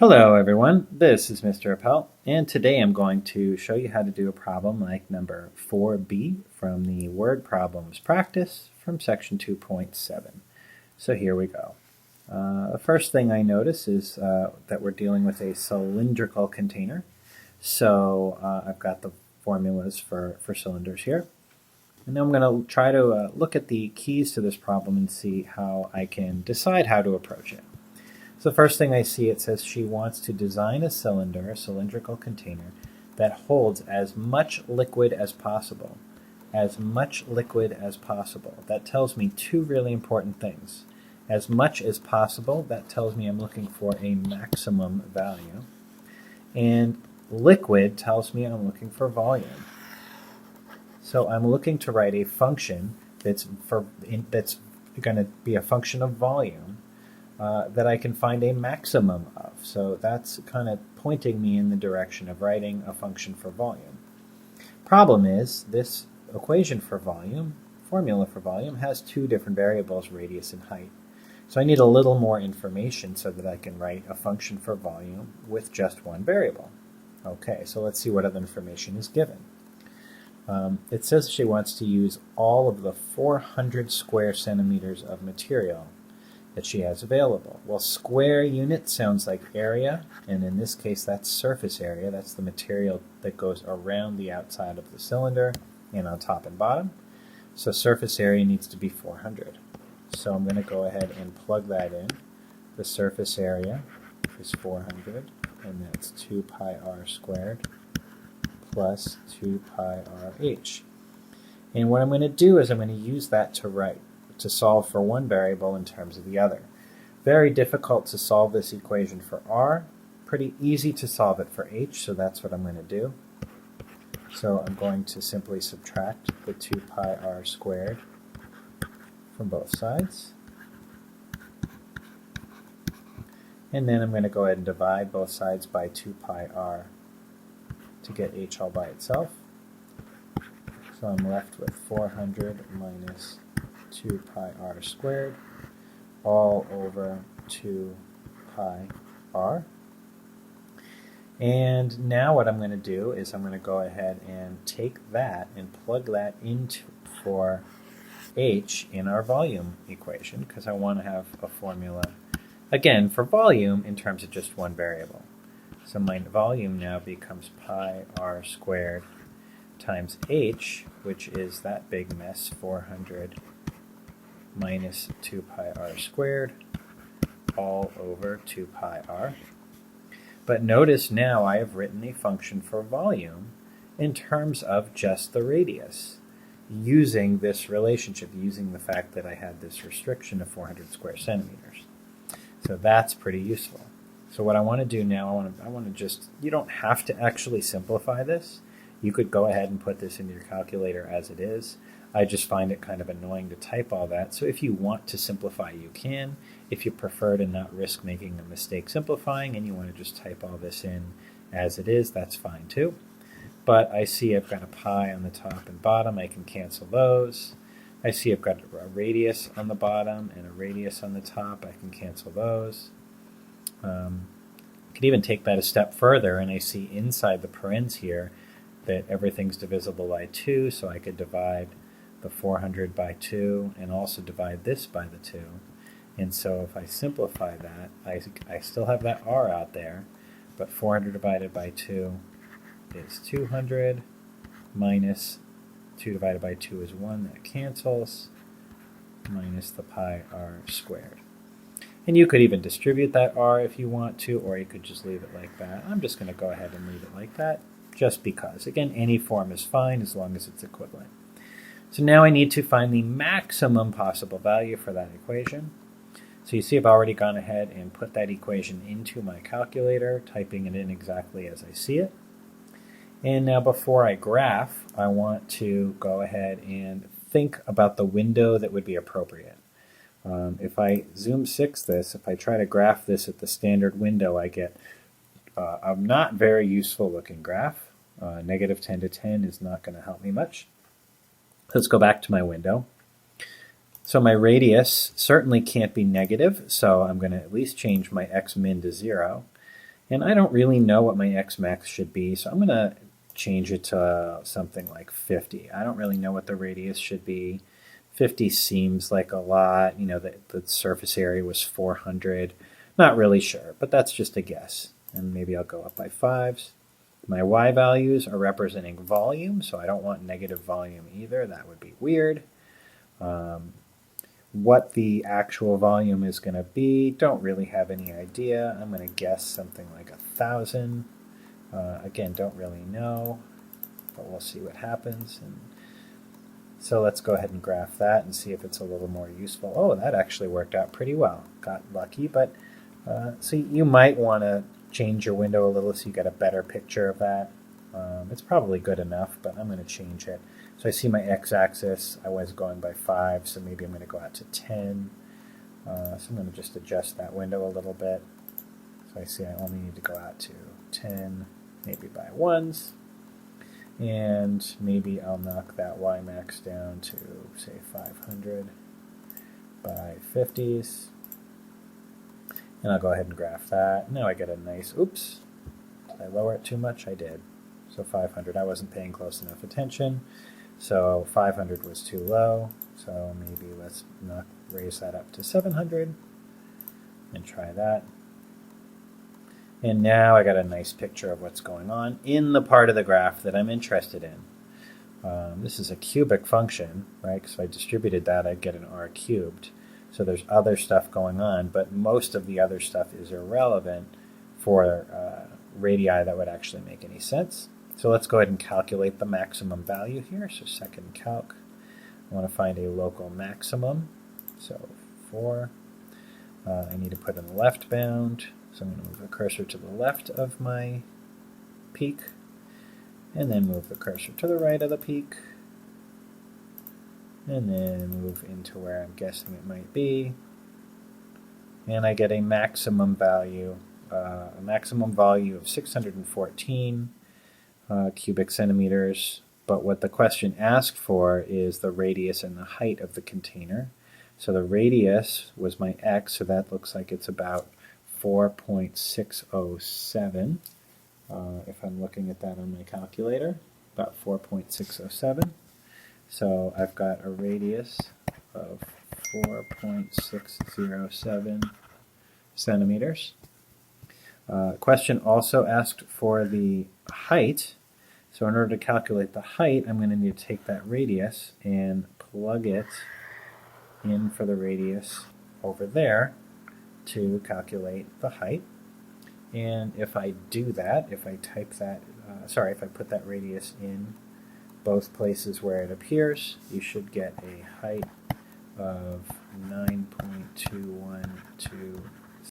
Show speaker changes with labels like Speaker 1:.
Speaker 1: Hello everyone, this is Mr. Appel, and today I'm going to show you how to do a problem like number 4B from the Word Problems Practice from section 2.7. So here we go. The first thing I notice is that we're dealing with a cylindrical container. So I've got the formulas for cylinders here. And then I'm going to try to look at the keys to this problem and see how I can decide how to approach it. So the first thing I see, it says she wants to design a cylinder, a cylindrical container, that holds as much liquid as possible. As much liquid as possible. That tells me two really important things. As much as possible, that tells me I'm looking for a maximum value. And liquid tells me I'm looking for volume. So I'm looking to write a function that's going to be a function of volume. That I can find a maximum of. So that's kind of pointing me in the direction of writing a function for volume. Problem is, this equation for volume, formula for volume, has two different variables, radius and height. So I need a little more information so that I can write a function for volume with just one variable. Okay, so let's see what other information is given. It says she wants to use all of the 400 square centimeters of material that she has available. Well, square unit sounds like area, and in this case that's surface area. That's the material that goes around the outside of the cylinder and on top and bottom. So surface area needs to be 400. So I'm going to go ahead and plug that in. The surface area is 400, and that's 2 pi r squared plus 2 pi r h. And what I'm going to do is I'm going to use that to solve for one variable in terms of the other. Very difficult to solve this equation for r, pretty easy to solve it for h, so that's what I'm going to do. So I'm going to simply subtract the 2 pi r squared from both sides. And then I'm going to go ahead and divide both sides by 2 pi r to get h all by itself. So I'm left with 400 minus 2 pi r squared all over 2 pi r. And now what I'm going to do is I'm going to go ahead and take that and plug that into for h in our volume equation, because I want to have a formula, again, for volume in terms of just one variable. So my volume now becomes pi r squared times h, which is that big mess, 400 minus 2 pi r squared all over 2 pi r. But notice now I have written a function for volume in terms of just the radius, using this relationship, using the fact that I had this restriction of 400 square centimeters. So that's pretty useful. So what I want to do now, I want to just, you don't have to actually simplify this. You could go ahead and put this into your calculator as it is. I just find it kind of annoying to type all that. So if you want to simplify, you can. If you prefer to not risk making a mistake simplifying and you want to just type all this in as it is, that's fine too. But I see I've got a pi on the top and bottom. I can cancel those. I see I've got a radius on the bottom and a radius on the top. I can cancel those. I could even take that a step further, and I see inside the parens here that everything's divisible by 2, so I could divide the 400 by 2 and also divide this by the 2. And so if I simplify that, I still have that r out there, but 400 divided by 2 is 200, minus 2 divided by 2 is 1, that cancels, minus the pi r squared. And you could even distribute that r if you want to, or you could just leave it like that. I'm just going to go ahead and leave it like that, just because. Again, any form is fine as long as it's equivalent. So now I need to find the maximum possible value for that equation. So you see I've already gone ahead and put that equation into my calculator, typing it in exactly as I see it. And now before I graph, I want to go ahead and think about the window that would be appropriate. If I zoom 6 this, if I try to graph this at the standard window, I get a not very useful looking graph. Negative 10 to 10 is not going to help me much. Let's go back to my window. So my radius certainly can't be negative, so I'm going to at least change my x min to 0. And I don't really know what my x max should be, so I'm going to change it to something like 50. I don't really know what the radius should be. 50 seems like a lot. You know, the surface area was 400. Not really sure, but that's just a guess. And maybe I'll go up by 5s. My y values are representing volume, so I don't want negative volume either. That would be weird. What the actual volume is going to be, don't really have any idea. I'm going to guess something like 1,000. Again, don't really know, but we'll see what happens. And so let's go ahead and graph that and see if it's a little more useful. Oh, that actually worked out pretty well. Got lucky, but so you might want to change your window a little so you get a better picture of that. It's probably good enough, but I'm going to change it. So I see my x-axis, I was going by 5, so maybe I'm going to go out to 10. So I'm going to just adjust that window a little bit. So I see I only need to go out to 10, maybe by 1s. And maybe I'll knock that y max down to, say, 500 by 50s. And I'll go ahead and graph that. Now I get a nice, oops, did I lower it too much? I did. So 500, I wasn't paying close enough attention. So 500 was too low. So maybe let's raise that up to 700 and try that. And now I got a nice picture of what's going on in the part of the graph that I'm interested in. This is a cubic function, right? Because if I distributed that, I'd get an r cubed. So there's other stuff going on, but most of the other stuff is irrelevant for radii that would actually make any sense. So let's go ahead and calculate the maximum value here. So second calc, I want to find a local maximum. So 4. I need to put in the left bound. So I'm going to move the cursor to the left of my peak, and then move the cursor to the right of the peak, and then move into where I'm guessing it might be. And I get a maximum value of 614 cubic centimeters. But what the question asked for is the radius and the height of the container. So the radius was my x, so that looks like it's about 4.607, if I'm looking at that on my calculator, about 4.607. So I've got a radius of 4.607 centimeters. Question also asked for the height. So in order to calculate the height, I'm going to need to take that radius and plug it in for the radius over there to calculate the height. And if I do that, if I type that, if I put that radius in both places where it appears, you should get a height of 9.212